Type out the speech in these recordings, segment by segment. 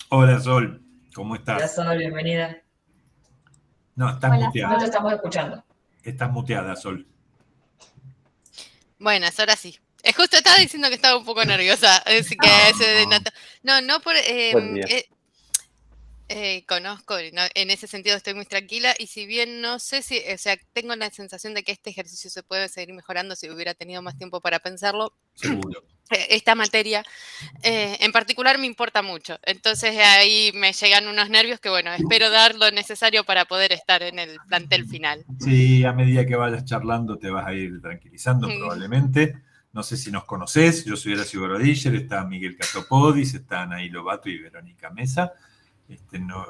Hola Sol, ¿cómo Hola, estás? Sol, bienvenida. No, estás Hola, No te muteada. Sol. estamos escuchando. Estás muteada, Sol. Buenas, ahora sí. Justo estaba diciendo que estaba un poco nerviosa, así que No. no, no por Buen día. conozco, en ese sentido estoy muy tranquila y si bien no sé si, o sea, tengo la sensación de que este ejercicio se puede seguir mejorando si hubiera tenido más tiempo para pensarlo. Seguro. Esta materia en particular me importa mucho, entonces ahí me llegan unos nervios que bueno, espero dar lo necesario para poder estar en el plantel final. Sí, a medida que vayas charlando te vas a ir tranquilizando probablemente. No sé si nos conocés, yo soy Horacio Brodiller, está Miguel Catopodis, están ahí Lobato y Verónica Mesa.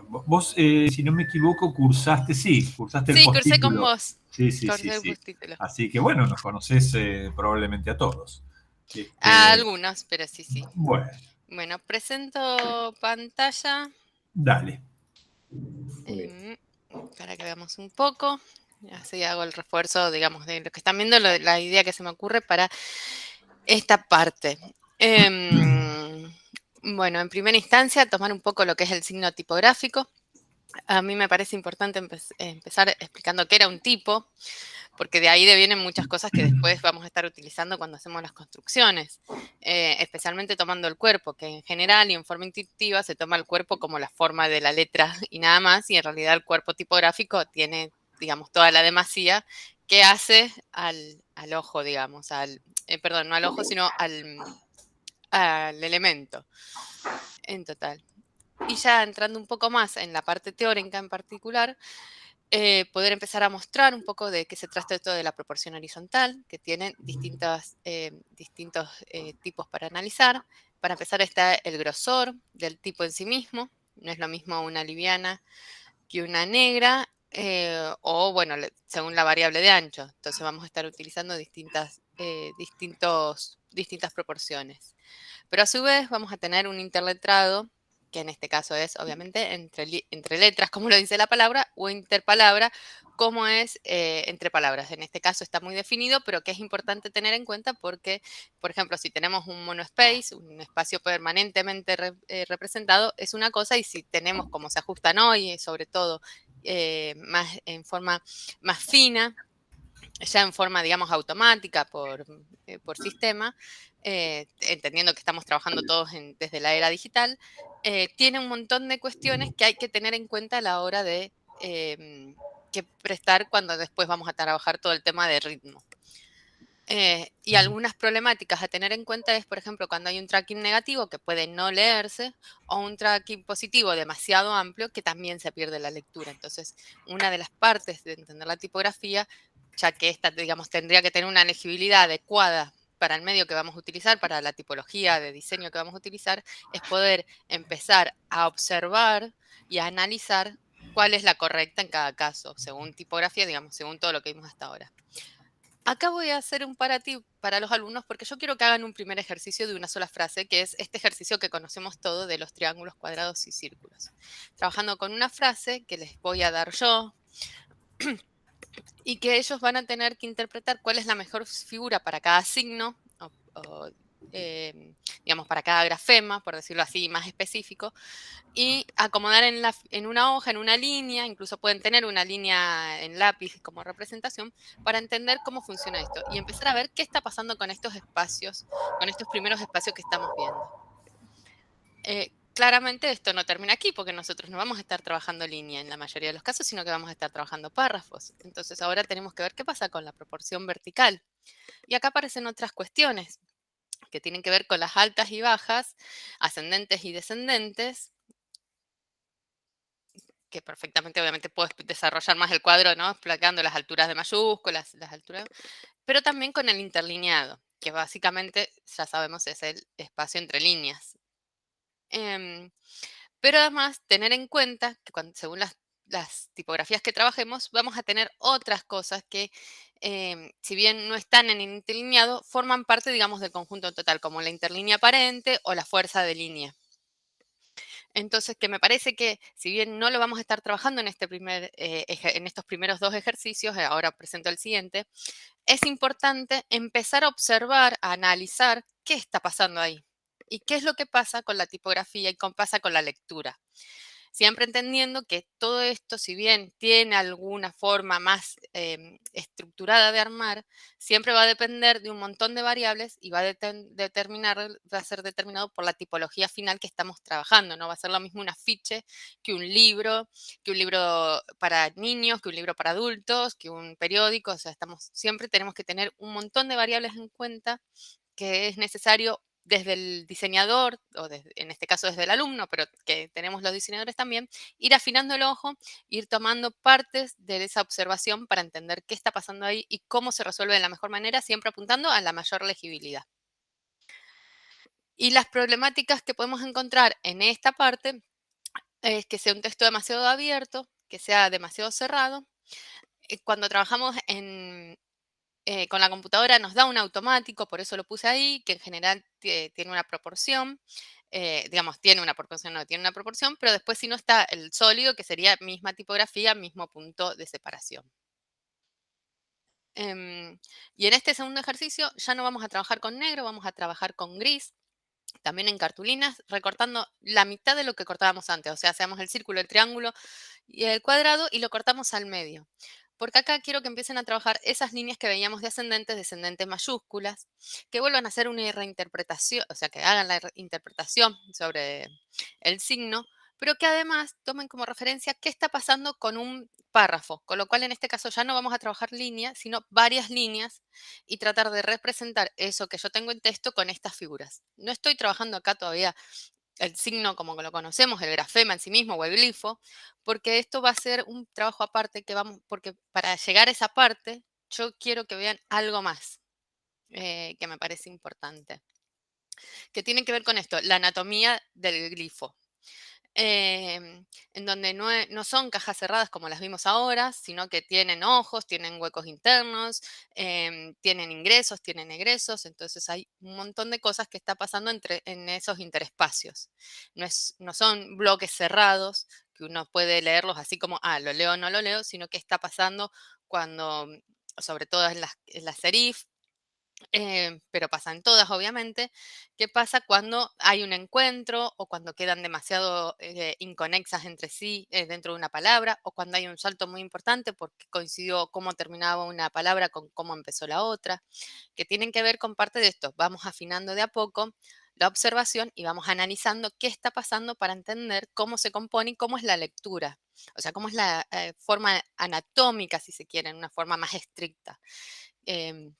Vos, si no me equivoco, cursaste el Sí, cursé con postítulo. vos, Sí, sí, sí, cursé el sí. postítulo. Así que bueno, nos conocés probablemente a todos. A Este, algunos, pero sí, sí. bueno, Bueno, presento pantalla dale. Muy bien. em, para que veamos un poco. Así hago el refuerzo, digamos, de lo que están viendo, la idea que se me ocurre para esta parte. Bueno, en primera instancia, tomar un poco lo que es el signo tipográfico. A mí me parece importante empezar explicando qué era un tipo, porque de ahí devienen muchas cosas que después vamos a estar utilizando cuando hacemos las construcciones, especialmente tomando el cuerpo, que en general y en forma intuitiva se toma el cuerpo como la forma de la letra y nada más, y en realidad el cuerpo tipográfico tiene, digamos, toda la demasía que hace al ojo, digamos, perdón, no al ojo, sino al elemento en total. Y ya entrando un poco más en la parte teórica en particular, poder empezar a mostrar un poco de qué se trata esto de la proporción horizontal, que tienen distintos tipos para analizar. Para empezar está el grosor del tipo en sí mismo. No es lo mismo una liviana que una negra, o bueno, según la variable de ancho. Entonces vamos a estar utilizando distintas proporciones. Pero a su vez vamos a tener un interletrado, que en este caso es obviamente entre letras, como lo dice la palabra, o interpalabra, como es entre palabras. En este caso está muy definido, pero que es importante tener en cuenta porque, por ejemplo, si tenemos un monospace, un espacio permanentemente representado, es una cosa, y si tenemos, como se ajustan hoy, sobre todo más en forma más fina, ya en forma, digamos, automática por sistema, entendiendo que estamos trabajando todos desde la era digital, tiene un montón de cuestiones que hay que tener en cuenta a la hora de que prestar cuando después vamos a trabajar todo el tema de ritmo. Y algunas problemáticas a tener en cuenta es, por ejemplo, cuando hay un tracking negativo que puede no leerse o un tracking positivo demasiado amplio que también se pierde la lectura. Entonces, una de las partes de entender la tipografía, ya que esta, digamos, tendría que tener una legibilidad adecuada para el medio que vamos a utilizar, para la tipología de diseño que vamos a utilizar, es poder empezar a observar y a analizar cuál es la correcta en cada caso, según tipografía, digamos, según todo lo que vimos hasta ahora. Acá voy a hacer un para ti, para los alumnos, porque yo quiero que hagan un primer ejercicio de una sola frase, que es este ejercicio que conocemos todo de los triángulos, cuadrados y círculos. Trabajando con una frase que les voy a dar yo y que ellos van a tener que interpretar cuál es la mejor figura para cada signo, o, digamos, para cada grafema, por decirlo así, más específico, y acomodar en una hoja, en una línea, incluso pueden tener una línea en lápiz como representación, para entender cómo funciona esto y empezar a ver qué está pasando con estos espacios, con estos primeros espacios que estamos viendo. Claramente esto no termina aquí porque nosotros no vamos a estar trabajando línea en la mayoría de los casos, sino que vamos a estar trabajando párrafos. Entonces ahora tenemos que ver qué pasa con la proporción vertical. Y acá aparecen otras cuestiones que tienen que ver con las altas y bajas, ascendentes y descendentes, que perfectamente obviamente puedes desarrollar más el cuadro, ¿no? Explicando las alturas de mayúsculas, las alturas, pero también con el interlineado, que básicamente ya sabemos es el espacio entre líneas. Em, pero además tener en cuenta que según las tipografías que trabajemos, vamos a tener otras cosas que, si bien no están en el interlineado, forman parte, digamos, del conjunto total, como la interlínea aparente o la fuerza de línea. Entonces, que me parece que si bien no lo vamos a estar trabajando en, en estos primeros dos ejercicios, ahora presento el siguiente, es importante empezar a observar, a analizar qué está pasando ahí. ¿Y qué es lo que pasa con la tipografía y qué pasa con la lectura? Siempre entendiendo que todo esto, si bien tiene alguna forma más estructurada de armar, siempre va a depender de un montón de variables y va a va a ser determinado por la tipología final que estamos trabajando. No va a ser lo mismo un afiche que un libro para niños, que un libro para adultos, que un periódico. O sea, siempre tenemos que tener un montón de variables en cuenta que es necesario desde el diseñador, o en este caso desde el alumno, pero que tenemos los diseñadores también, ir afinando el ojo, ir tomando partes de esa observación para entender qué está pasando ahí y cómo se resuelve de la mejor manera, siempre apuntando a la mayor legibilidad. Y las problemáticas que podemos encontrar en esta parte es que sea un texto demasiado abierto, que sea demasiado cerrado. Cuando trabajamos con la computadora nos da un automático, por eso lo puse ahí, que en general tiene una proporción, digamos, tiene una proporción, no tiene una proporción, pero después si no está el sólido, que sería misma tipografía, mismo punto de separación. Y en este segundo ejercicio ya no vamos a trabajar con negro, vamos a trabajar con gris, también en cartulinas, recortando la mitad de lo que cortábamos antes, o sea, hacemos el círculo, el triángulo y el cuadrado y lo cortamos al medio. Porque acá quiero que empiecen a trabajar esas líneas que veíamos de ascendentes, descendentes mayúsculas, que vuelvan a hacer una reinterpretación, o sea, que hagan la interpretación sobre el signo, pero que además tomen como referencia qué está pasando con un párrafo, con lo cual en este caso ya no vamos a trabajar líneas, sino varias líneas y tratar de representar eso que yo tengo en texto con estas figuras. No estoy trabajando acá todavía el signo como lo conocemos, el grafema en sí mismo o el glifo, porque esto va a ser un trabajo aparte porque para llegar a esa parte yo quiero que vean algo más que me parece importante, que tiene que ver con esto, la anatomía del glifo. En donde no son cajas cerradas como las vimos ahora, sino que tienen ojos, tienen huecos internos, tienen ingresos, tienen egresos, entonces hay un montón de cosas que está pasando en esos interespacios. No son bloques cerrados que uno puede leerlos así como, lo leo o no lo leo, sino que está pasando cuando, sobre todo en las serif, pero pasan todas, obviamente. ¿Qué pasa cuando hay un encuentro o cuando quedan demasiado inconexas entre sí dentro de una palabra o cuando hay un salto muy importante porque coincidió cómo terminaba una palabra con cómo empezó la otra? Que tienen que ver con parte de esto. Vamos afinando de a poco la observación y vamos analizando qué está pasando para entender cómo se compone y cómo es la lectura. O sea, cómo es la forma anatómica, si se quiere, en una forma más estricta. Em,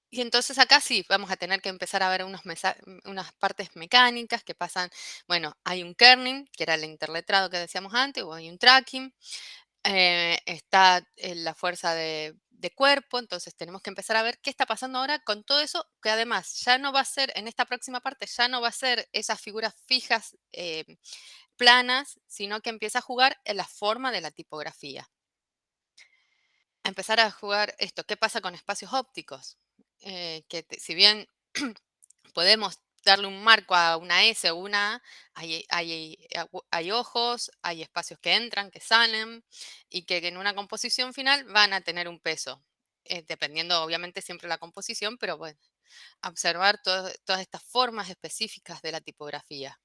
y entonces acá sí, vamos a tener que empezar a ver unas partes mecánicas que pasan, bueno, hay un kerning, que era el interletrado que decíamos antes, o hay un tracking, está la fuerza de cuerpo, entonces tenemos que empezar a ver qué está pasando ahora con todo eso, que además ya no va a ser, en esta próxima parte, ya no va a ser esas figuras fijas, planas, sino que empieza a jugar en la forma de la tipografía. A empezar a jugar esto, ¿qué pasa con espacios ópticos? Si bien podemos darle un marco a una S o una A, hay ojos, hay espacios que entran, que salen y que en una composición final van a tener un peso, dependiendo obviamente siempre la composición, pero bueno, observar todas estas formas específicas de la tipografía.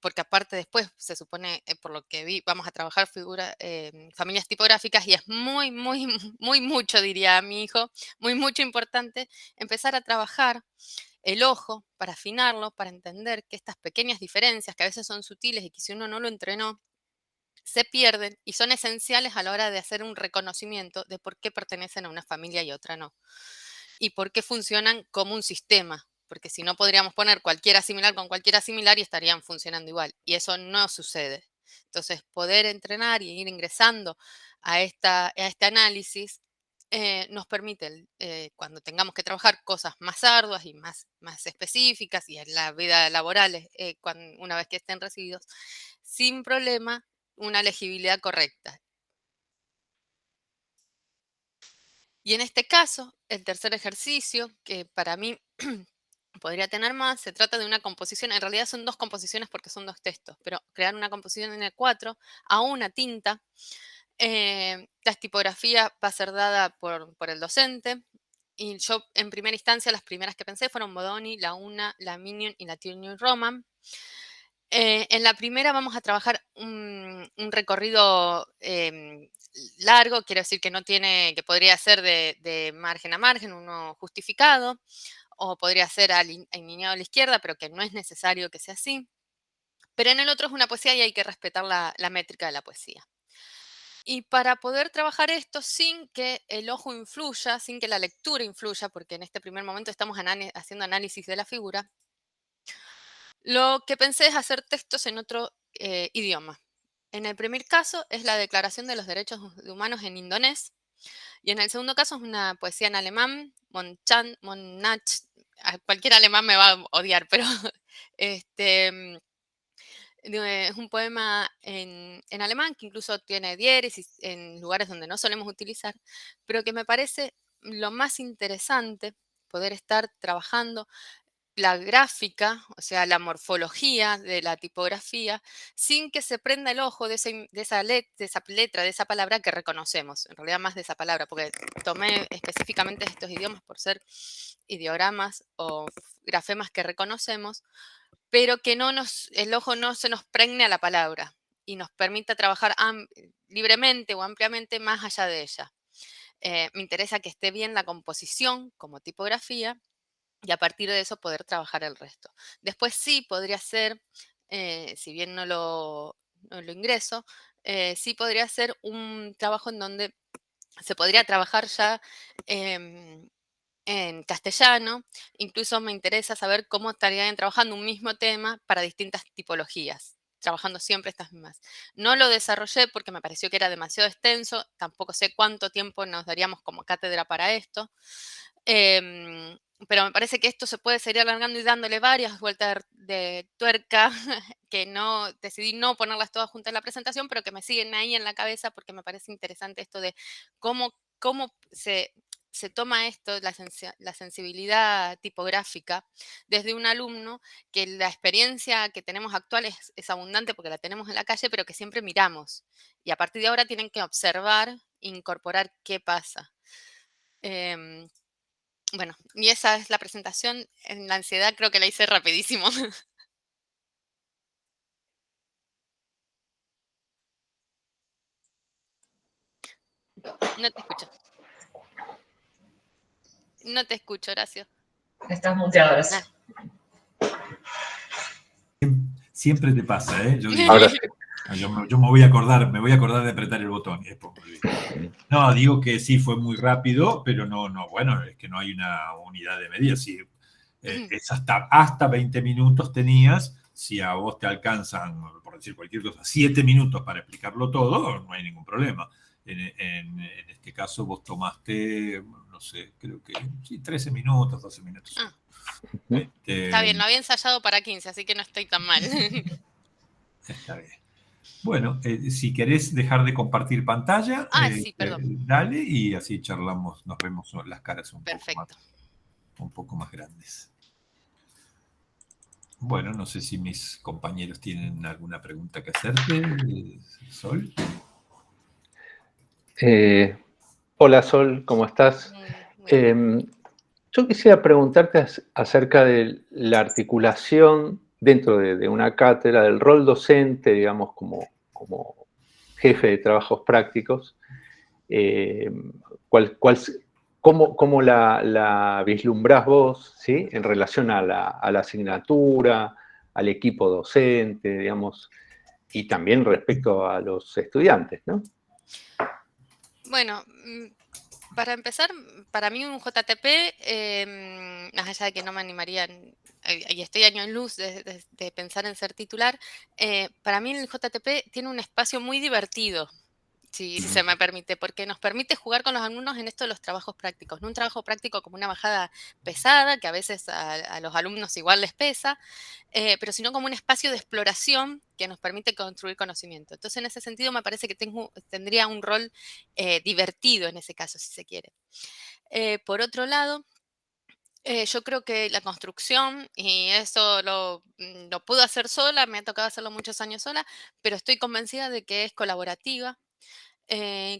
Porque aparte después se supone, por lo que vi, vamos a trabajar familias tipográficas y es muy, muy, muy mucho, diría mi hijo, muy mucho importante empezar a trabajar el ojo para afinarlo, para entender que estas pequeñas diferencias, que a veces son sutiles y que si uno no lo entrenó, se pierden y son esenciales a la hora de hacer un reconocimiento de por qué pertenecen a una familia y otra no. Y por qué funcionan como un sistema. Porque si no podríamos poner cualquiera similar con cualquiera similar y estarían funcionando igual. Y eso no sucede. Entonces, poder entrenar y ir ingresando a este análisis nos permite, cuando tengamos que trabajar cosas más arduas y más específicas y en la vida laboral, una vez que estén recibidos, sin problema, una legibilidad correcta. Y en este caso, el tercer ejercicio, que para mí podría tener más, se trata de una composición, en realidad son dos composiciones porque son dos textos, pero crear una composición en el 4 a una tinta. La tipografía va a ser dada por el docente. Y yo, en primera instancia, las primeras que pensé fueron Bodoni, la Una, la Minion y la New Roman. En la primera vamos a trabajar un recorrido largo, quiero decir que no tiene, que podría ser de margen a margen, uno justificado, o podría ser alineado a la izquierda, pero que no es necesario que sea así. Pero en el otro es una poesía y hay que respetar la métrica de la poesía. Y para poder trabajar esto sin que el ojo influya, sin que la lectura influya, porque en este primer momento estamos haciendo análisis de la figura, lo que pensé es hacer textos en otro idioma. En el primer caso es la Declaración de los Derechos Humanos en indonés y en el segundo caso es una poesía en alemán, Monach, cualquier alemán me va a odiar, pero este, es un poema en alemán que incluso tiene diéresis en lugares donde no solemos utilizar, pero que me parece lo más interesante poder estar trabajando la gráfica, o sea, la morfología de la tipografía, sin que se prenda el ojo de esa letra, de esa palabra que reconocemos. En realidad más de esa palabra, porque tomé específicamente estos idiomas por ser ideogramas o grafemas que reconocemos, pero que el ojo no se nos pregne a la palabra y nos permita trabajar libremente o ampliamente más allá de ella. Me interesa que esté bien la composición como tipografía y a partir de eso poder trabajar el resto. Después sí podría ser, si bien no lo ingreso, sí podría ser un trabajo en donde se podría trabajar ya en castellano. Incluso me interesa saber cómo estarían trabajando un mismo tema para distintas tipologías, trabajando siempre estas mismas. No lo desarrollé porque me pareció que era demasiado extenso, tampoco sé cuánto tiempo nos daríamos como cátedra para esto, em, pero me parece que esto se puede seguir alargando y dándole varias vueltas de tuerca, que no decidí no ponerlas todas juntas en la presentación, pero que me siguen ahí en la cabeza porque me parece interesante esto de cómo se toma esto, la sensibilidad tipográfica, desde un alumno que la experiencia que tenemos actual es abundante porque la tenemos en la calle, pero que siempre miramos. Y a partir de ahora tienen que observar, incorporar qué pasa. Em, bueno, y esa es la presentación. En la ansiedad creo que la hice rapidísimo. No te escucho. No te escucho, Horacio. Estás muteado, Ah. Horacio. Siempre te pasa, ¿eh? Yo digo, Ahora sí. yo me voy a acordar de apretar el botón y después me olvido. No, digo que sí fue muy rápido, pero no, bueno, es que no hay una unidad de medida. Sí, es hasta 20 minutos tenías. Si a vos te alcanzan, por decir cualquier cosa, 7 minutos para explicarlo todo, no hay ningún problema. En este caso vos tomaste, no sé, creo que sí, 13 minutos, 12 minutos. Ah. Está bien, lo había ensayado para 15, así que no estoy tan mal. Está bien. Bueno, si querés dejar de compartir pantalla, Sí, perdón. dale y así charlamos, nos vemos las caras un poco más grandes. Bueno, no sé si mis compañeros tienen alguna pregunta que hacerte, Sol. Hola Sol, ¿cómo estás? Yo quisiera preguntarte acerca de la articulación dentro de una cátedra, del rol docente, digamos, como jefe de trabajos prácticos. ¿Cómo la vislumbrás vos, ¿sí? En relación a la asignatura, al equipo docente, digamos, y también respecto a los estudiantes, ¿no? Bueno, para empezar, para mí un JTP, más allá de que no me animarían, y estoy año en luz de pensar en ser titular, para mí el JTP tiene un espacio muy divertido, si se me permite, porque nos permite jugar con los alumnos en esto de los trabajos prácticos. No un trabajo práctico como una bajada pesada, que a veces a los alumnos igual les pesa, pero sino como un espacio de exploración que nos permite construir conocimiento. Entonces, en ese sentido, me parece que tendría un rol divertido en ese caso, si se quiere. Por otro lado, yo creo que la construcción, y eso lo puedo hacer sola, me ha tocado hacerlo muchos años sola, pero estoy convencida de que es colaborativa.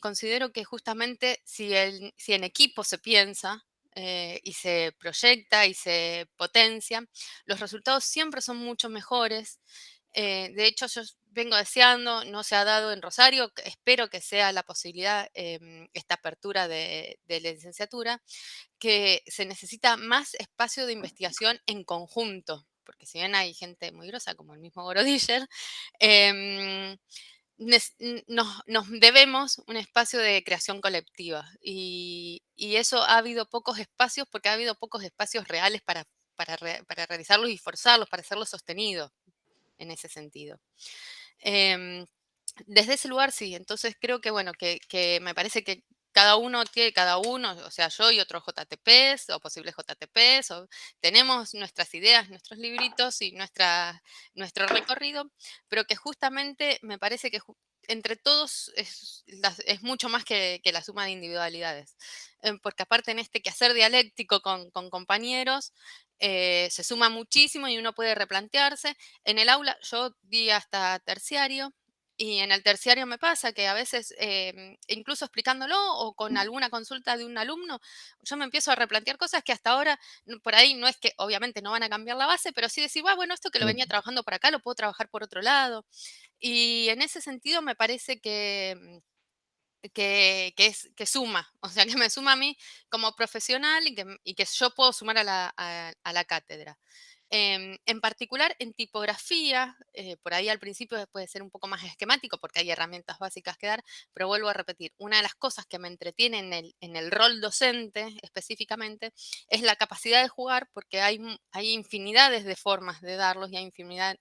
Considero que justamente si en equipo se piensa, y se proyecta y se potencia, los resultados siempre son mucho mejores. De hecho, yo vengo deseando, no se ha dado en Rosario, espero que sea la posibilidad, esta apertura de la licenciatura, que se necesita más espacio de investigación en conjunto, porque si bien hay gente muy grosa como el mismo Gorodischer, em, nos debemos un espacio de creación colectiva y eso ha habido pocos espacios porque ha habido pocos espacios reales para realizarlos y forzarlos, para hacerlos sostenidos en ese sentido. Em, Desde ese lugar sí, entonces creo que, bueno, que me parece que cada uno, o sea, yo y otros JTPs o posibles JTPs, tenemos nuestras ideas, nuestros libritos y nuestro recorrido, pero que justamente me parece que entre todos es mucho más que la suma de individualidades. Porque aparte en este quehacer dialéctico con compañeros, se suma muchísimo y uno puede replantearse. En el aula yo di hasta terciario y en el terciario me pasa que a veces, incluso explicándolo o con alguna consulta de un alumno, yo me empiezo a replantear cosas que hasta ahora, por ahí no es que obviamente no van a cambiar la base, pero sí decir, bueno, esto que lo venía trabajando por acá lo puedo trabajar por otro lado. Y en ese sentido me parece que suma, o sea, que me suma a mí como profesional y que yo puedo sumar a la cátedra. En particular, en tipografía, por ahí al principio puede ser un poco más esquemático porque hay herramientas básicas que dar, pero vuelvo a repetir, una de las cosas que me entretiene en el rol docente específicamente es la capacidad de jugar porque hay infinidades de formas de darlos y hay infinidad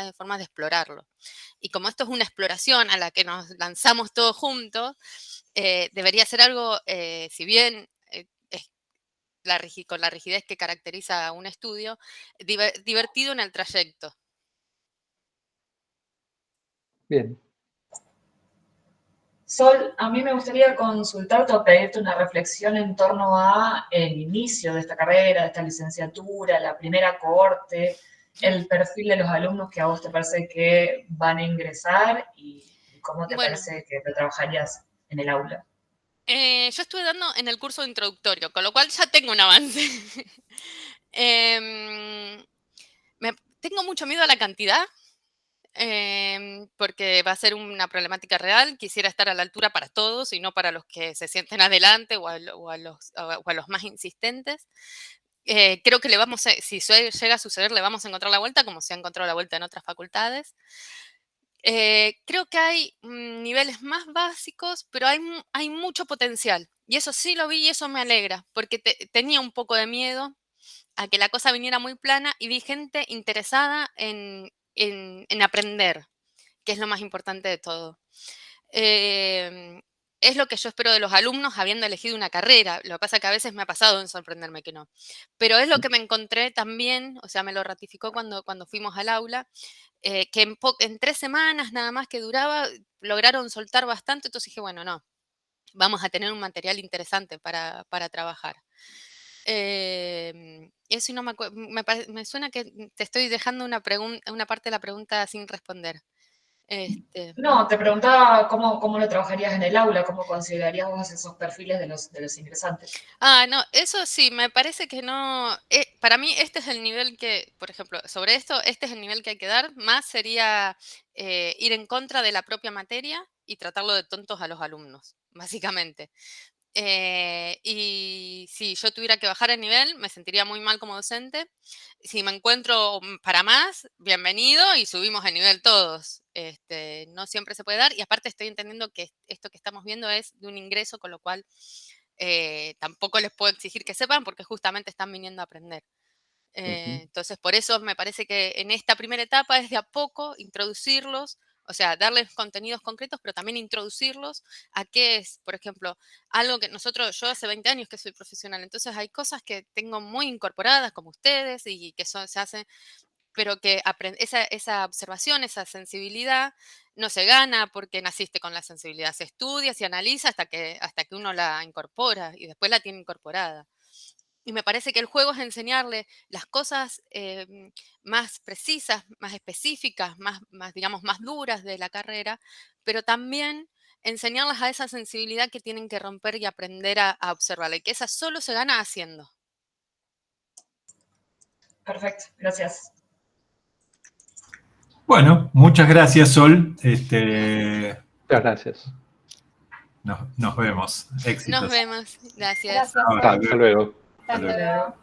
de formas de explorarlos. Y como esto es una exploración a la que nos lanzamos todos juntos, debería ser algo, si bien es con la rigidez que caracteriza a un estudio, divertido en el trayecto. Bien. Sol, a mí me gustaría consultarte o pedirte una reflexión en torno a el inicio de esta carrera, de esta licenciatura, la primera cohorte, el perfil de los alumnos que a vos te parece que van a ingresar y cómo te Bueno, parece que lo trabajarías en el aula. yo estuve dando en el curso introductorio, con lo cual ya tengo un avance. Em, Tengo mucho miedo a la cantidad, porque va a ser una problemática real. Quisiera estar a la altura para todos y no para los que se sienten adelante o a los más insistentes. Creo que si llega a suceder, le vamos a encontrar la vuelta, como se ha encontrado la vuelta en otras facultades. Creo que hay niveles más básicos, pero hay mucho potencial. Y eso sí lo vi y eso me alegra, porque tenía un poco de miedo a que la cosa viniera muy plana y vi gente interesada en aprender, que es lo más importante de todo. Em, es lo que yo espero de los alumnos habiendo elegido una carrera. Lo que pasa es que a veces me ha pasado en sorprenderme que no. Pero es lo que me encontré también, o sea, me lo ratificó cuando fuimos al aula, que en 3 semanas nada más que duraba, lograron soltar bastante. Entonces dije, bueno, no, vamos a tener un material interesante para trabajar. Eso y no me suena que te estoy dejando una parte de la pregunta sin responder. Este, No, te preguntaba cómo lo trabajarías en el aula, cómo considerarías vos esos perfiles de los ingresantes. no, eso sí, me parece que no. Para mí, este es el nivel que, por ejemplo, sobre esto, este es el nivel que hay que dar. Más sería ir en contra de la propia materia y tratarlo de tontos a los alumnos, básicamente. Y si yo tuviera que bajar el nivel, me sentiría muy mal como docente. Si me encuentro para más, bienvenido y subimos el nivel todos. No siempre se puede dar. Y aparte estoy entendiendo que esto que estamos viendo es de un ingreso, con lo cual tampoco les puedo exigir que sepan porque justamente están viniendo a aprender. Entonces, por eso me parece que en esta primera etapa es de a poco introducirlos, o sea, darles contenidos concretos, pero también introducirlos a qué es, por ejemplo, algo que yo hace 20 años que soy profesional, entonces hay cosas que tengo muy incorporadas como ustedes y que se hacen, pero que esa observación, esa sensibilidad no se gana porque naciste con la sensibilidad, se estudia, se analiza hasta que uno la incorpora y después la tiene incorporada. Y me parece que el juego es enseñarle las cosas más precisas, más específicas, digamos, más duras de la carrera, pero también enseñarlas a esa sensibilidad que tienen que romper y aprender a observarla, y que esa solo se gana haciendo. Perfecto, gracias. Bueno, muchas gracias, Sol. Muchas gracias. Nos vemos. Éxitos. Nos vemos. Gracias. Gracias. Hasta luego. Hasta luego.